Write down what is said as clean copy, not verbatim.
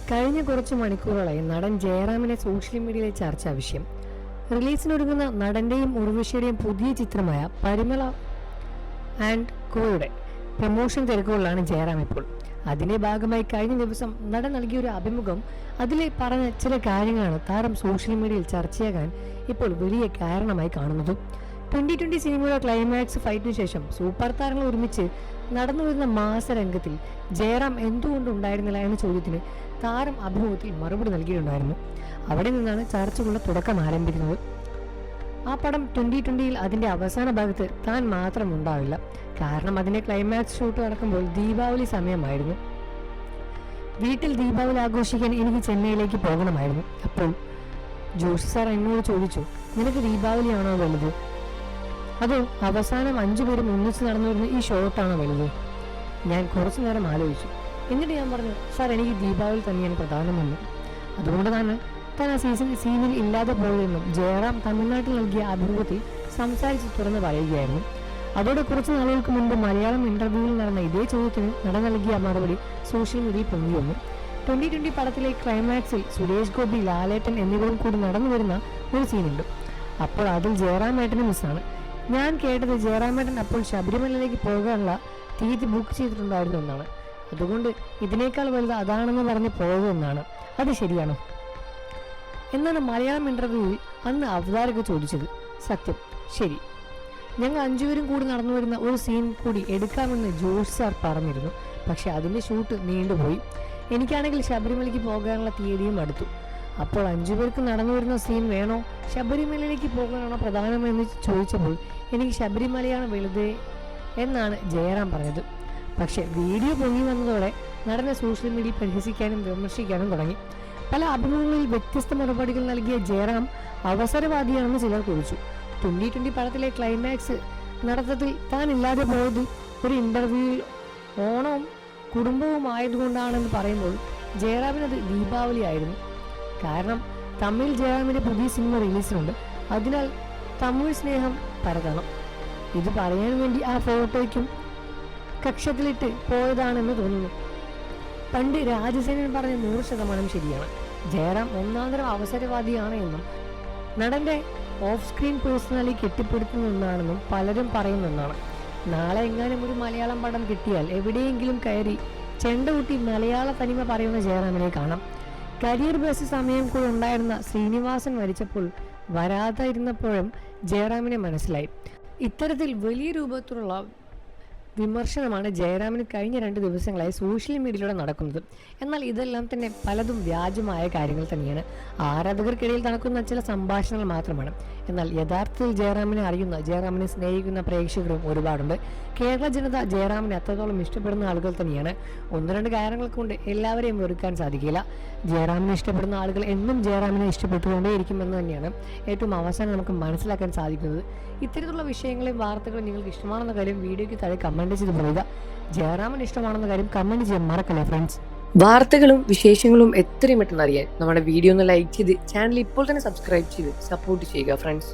കഴിഞ്ഞ കുറച്ച് മണിക്കൂറുകളായി നടൻ ജയറാമിനെ സോഷ്യൽ മീഡിയയിലെ ചർച്ചാ വിഷയം. റിലീസിനൊരുങ്ങുന്ന നടന്റെയും ഉർവശിയുടെയും പുതിയ ചിത്രമായ പരിമള ആൻഡ് കോയുടെ പ്രമോഷൻ തിരക്കുകളിലാണ് ജയറാം ഇപ്പോൾ. അതിന്റെ ഭാഗമായി കഴിഞ്ഞ ദിവസം നടൻ നൽകിയ ഒരു അഭിമുഖം, അതിലെ പറഞ്ഞ ചില കാര്യങ്ങളാണ് താരം സോഷ്യൽ മീഡിയയിൽ ചർച്ചയാകാൻ ഇപ്പോൾ വലിയ കാരണമായി കാണുന്നത്. 2020 സിനിമയുടെ ക്ലൈമാക്സ് ഫൈറ്റിനു ശേഷം സൂപ്പർ താരങ്ങൾ ഒരുമിച്ച് നടന്നുവരുന്ന മാസരംഗത്തിൽ ജയറാം എന്തുകൊണ്ടുണ്ടായിരുന്നില്ല എന്ന ചോദ്യത്തിന് താരം അഭിമുഖത്തിൽ മറുപടി നൽകിയിട്ടുണ്ടായിരുന്നു. അവിടെ നിന്നാണ് ചർച്ചകളുടെ തുടക്കം ആരംഭിക്കുന്നത്. ആ പടം 2020 അതിന്റെ അവസാന ഭാഗത്ത് താൻ മാത്രം ഉണ്ടാവില്ല, കാരണം അതിന്റെ ക്ലൈമാക്സ് ഷൂട്ട് നടക്കുമ്പോൾ ദീപാവലി സമയമായിരുന്നു. വീട്ടിൽ ദീപാവലി ആഘോഷിക്കാൻ എനിക്ക് ചെന്നൈയിലേക്ക് പോകണമായിരുന്നു. അപ്പോൾ ജോഷി സാർ എന്നോട് ചോദിച്ചു, നിനക്ക് ദീപാവലിയാണോ വലുത്, അതോ അവസാനം 5 പേരും ഒന്നിച്ച് നടന്നു വരുന്ന ഈ ഷോട്ടാണോ വലുത്? ഞാൻ കുറച്ചു നേരം ആലോചിച്ചു. എന്നിട്ട് ഞാൻ പറഞ്ഞു, സാർ എനിക്ക് ദീപാവലി തന്നെയാണ് പ്രധാനമെന്ന്. അതുകൊണ്ട് താൻ ആ സീനിൽ ഇല്ലാതെ പോയതെന്നും ജയറാം തമിഴ്നാട്ടിൽ നൽകിയ അഭിമുഖത്തിൽ സംസാരിച്ച് തുറന്ന് പറയുകയായിരുന്നു. അതോടെ കുറച്ച് നാളുകൾക്ക് മുൻപ് മലയാളം ഇന്റർവ്യൂവിൽ നടന്ന ഇതേ ചോദ്യത്തിന് നടൻ നൽകിയ മറുപടി സോഷ്യൽ മീഡിയയിൽ പൊങ്ങി വന്നു. 2020 പടത്തിലെ ക്ലൈമാക്സിൽ സുരേഷ് ഗോപി, ലാലേട്ടൻ എന്നിവരും കൂടി നടന്നു വരുന്ന ഒരു സീനുണ്ട്. അപ്പോൾ അതിൽ ജയറാമേട്ടന് മിസ്സാണ്. ഞാൻ കേട്ടത് ജയറാമേട്ടൻ അപ്പോൾ ശബരിമലയിലേക്ക് പോകാനുള്ള തീയതി ബുക്ക് ചെയ്തിട്ടുണ്ടായിരുന്നു എന്നാണ്. അതുകൊണ്ട് ഇതിനേക്കാൾ വലുത് അതാണെന്ന് പറഞ്ഞ് പോയതെന്നാണ്. അത് ശരിയാണോ എന്നാണ് മലയാളം ഇന്റർവ്യൂവിൽ അന്ന് അവതാരക ചോദിച്ചത്. സത്യം, ശരി. ഞങ്ങൾ 5 പേരും കൂടി നടന്നു വരുന്ന ഒരു സീൻ കൂടി എടുക്കാമെന്ന് ജോഷ് സാർ പറഞ്ഞിരുന്നു. പക്ഷെ അതിന്റെ ഷൂട്ട് നീണ്ടുപോയി. എനിക്കാണെങ്കിൽ ശബരിമലയ്ക്ക് പോകാനുള്ള തീയതിയും അടുത്തു. അപ്പോൾ 5 പേർക്ക് നടന്നു വരുന്ന സീൻ വേണോ, ശബരിമലയിലേക്ക് പോകാനാണോ പ്രധാനമെന്ന് ചോദിച്ചപ്പോൾ എനിക്ക് ശബരിമലയാണ് വലുത് എന്നാണ് ജയറാം പറഞ്ഞത്. പക്ഷെ വീഡിയോ പൊങ്ങി വന്നതോടെ നടനെ സോഷ്യൽ മീഡിയയിൽ പരിഹസിക്കാനും വിമർശിക്കാനും തുടങ്ങി. പല അഭിമുഖങ്ങളിൽ വ്യത്യസ്ത മറുപടികൾ നൽകിയ ജയറാം അവസരവാദിയാണെന്ന് ചിലർ കുറിച്ചു. 2020 പടത്തിലെ ക്ലൈമാക്സ് നടത്തത്തിൽ താൻ ഇല്ലാതെ പോയത് ഒരു ഇന്റർവ്യൂവിൽ ഓണവും കുടുംബവും ആയതുകൊണ്ടാണെന്ന് പറയുമ്പോൾ ജയറാമിനത് ദീപാവലി ആയിരുന്നു. കാരണം തമിഴ് ജയറാമിന്റെ പുതിയ സിനിമ റിലീസിനുണ്ട്. അതിനാൽ തമിഴ് സ്നേഹം പരതണം. ഇത് പറയാൻ വേണ്ടി ആ ഫോട്ടോയ്ക്കും കക്ഷത്തിലിട്ട് പോയതാണെന്ന് തോന്നുന്നു. പണ്ട് രാജസേനൻ പറഞ്ഞ 100% ശരിയാണ്. ജയറാം ഒന്നാന്തരം അവസരവാദിയാണ് എന്നും നടന്റെ ഓഫ് സ്ക്രീൻ പേഴ്സണലി കെട്ടിപ്പടുത്തുന്നതാണെന്നും പലരും പറയുന്നതാണ്. നാളെ എങ്ങാനും ഒരു മലയാളം പടം കിട്ടിയാൽ എവിടെയെങ്കിലും കയറി ചെണ്ടകുട്ടി മലയാള തനിമ പറയുന്ന ജയറാമിനെ കാണാം. കരിയർ ബേസ് സമയം കൂടെ ഉണ്ടായിരുന്ന ശ്രീനിവാസൻ മരിച്ചപ്പോൾ വരാതിരുന്നപ്പോഴും ജയറാമിനെ മനസ്സിലായി. ഇത്തരത്തിൽ വലിയ രൂപത്തിലുള്ള വിമർശനമാണ് ജയറാമിന് കഴിഞ്ഞ 2 ദിവസങ്ങളായി സോഷ്യൽ മീഡിയയിലൂടെ നടക്കുന്നത്. എന്നാൽ ഇതെല്ലാം തന്നെ പലതും വ്യാജമായ കാര്യങ്ങൾ തന്നെയാണ്. ആരാധകർക്കിടയിൽ നടക്കുന്ന ചില സംഭാഷണങ്ങൾ മാത്രമാണ്. എന്നാൽ യഥാർത്ഥത്തിൽ ജയറാമിനെ അറിയുന്ന, ജയറാമിനെ സ്നേഹിക്കുന്ന പ്രേക്ഷകരും ഒരുപാടുണ്ട്. കേരള ജനത ജയറാമിനെ അത്രത്തോളം ഇഷ്ടപ്പെടുന്ന ആളുകൾ തന്നെയാണ്. 1-2 കാരണങ്ങൾ കൊണ്ട് എല്ലാവരെയും വെറുക്കാൻ സാധിക്കില്ല. ജയറാമിനെ ഇഷ്ടപ്പെടുന്ന ആളുകൾ എന്നും ജയറാമിനെ ഇഷ്ടപ്പെട്ടുകൊണ്ടേയിരിക്കുമെന്ന് തന്നെയാണ് ഏറ്റവും അവസാനം നമുക്ക് മനസ്സിലാക്കാൻ സാധിക്കുന്നത്. ഇത്തരത്തിലുള്ള വിഷയങ്ങളെയും വാർത്തകളും നിങ്ങൾക്ക് ഇഷ്ടമാണെന്ന കാര്യം വീഡിയോയ്ക്ക് താഴെ കമന്റ് ചെയ്ത് പറയുക. ജയറാമിന് ഇഷ്ടമാണെന്ന കാര്യം കമന്റ് ചെയ്യാൻ മറക്കല്ലേ ഫ്രണ്ട്സ്. വാർത്തകളും വിശേഷങ്ങളും എത്രയും പെട്ടെന്ന് അറിയാൻ നമ്മുടെ വീഡിയോ ഒന്ന് ലൈക്ക് ചെയ്ത് ചാനൽ ഇപ്പോൾ തന്നെ സബ്സ്ക്രൈബ് ചെയ്ത് സപ്പോർട്ട് ചെയ്യുക ഫ്രണ്ട്സ്.